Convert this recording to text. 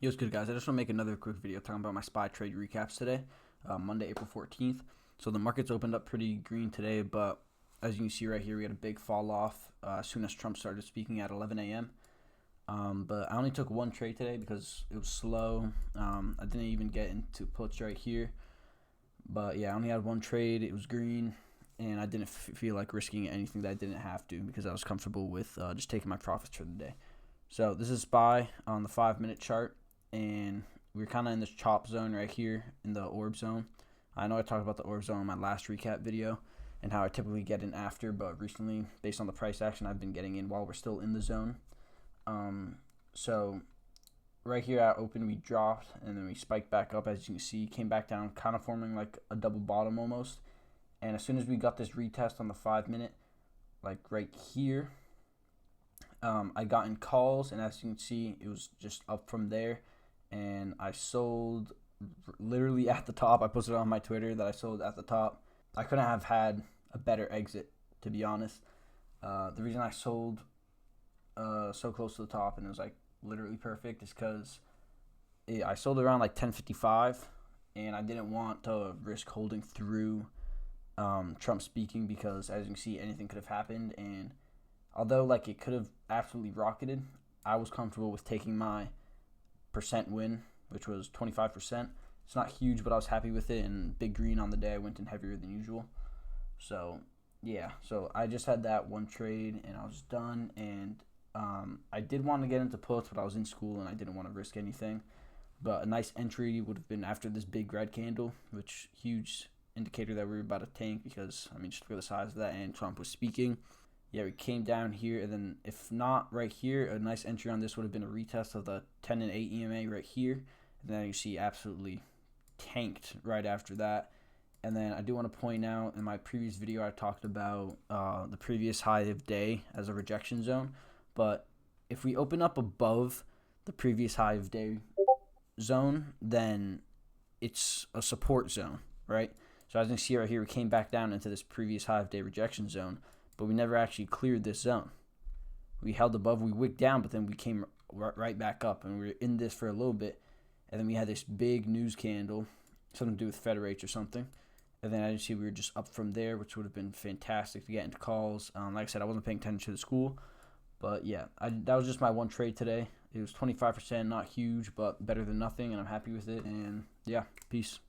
Yo, what's good, guys? I just want to make another quick video talking about my SPY trade recaps today, Monday, April 14th. So the markets opened up pretty green today, but as you can see right here, we had a big fall off as soon as Trump started speaking at 11 a.m. But I only took one trade today because it was slow. I didn't even get into puts right here. But yeah, I only had one trade. It was green, and I didn't feel like risking anything that I didn't have to because I was comfortable with just taking my profits for the day. So this is SPY on the 5-minute chart. And we're kind of in this chop zone right here in the orb zone. I know I talked about the orb zone in my last recap video and how I typically get in after, but recently, based on the price action, I've been getting in while we're still in the zone. So right here at open, we dropped and then we spiked back up. As you can see, came back down, kind of forming like a double bottom almost. And as soon as we got this retest on the 5-minute, like right here, I got in calls, and as you can see, it was just up from there. And I sold literally at the top. I posted on my Twitter that I sold at the top. I couldn't have had a better exit, to be honest. The reason I sold so close to the top and it was like literally perfect is because I sold around like 10:55, and I didn't want to risk holding through Trump speaking because, as you can see, anything could have happened. And although like it could have absolutely rocketed, I was comfortable with taking my percent win, which was 25%. It's not huge, but I was happy with it. And big green on the day, I went in heavier than usual. So yeah, so I just had that one trade and I was done. And I did want to get into puts, but I was in school and I didn't want to risk anything. But a nice entry would have been after this big red candle, which huge indicator that we were about to tank because, I mean, just for the size of that, and Trump was speaking. Yeah, we came down here, and then if not right here, a nice entry on this would have been a retest of the 10 and 8 EMA right here. And then you see absolutely tanked right after that. And then I do want to point out in my previous video I talked about the previous high of day as a rejection zone. But if we open up above the previous high of day zone, then it's a support zone, right? So as you can see right here, we came back down into this previous high of day rejection zone, but we never actually cleared this zone. We held above, we wicked down, but then we came right back up, and we were in this for a little bit, and then we had this big news candle, something to do with Federates or something, and then as you see, we were just up from there, which would have been fantastic to get into calls. Like I said, I wasn't paying attention to the school, but yeah, that was just my one trade today. It was 25%, not huge, but better than nothing, and I'm happy with it, and yeah, peace.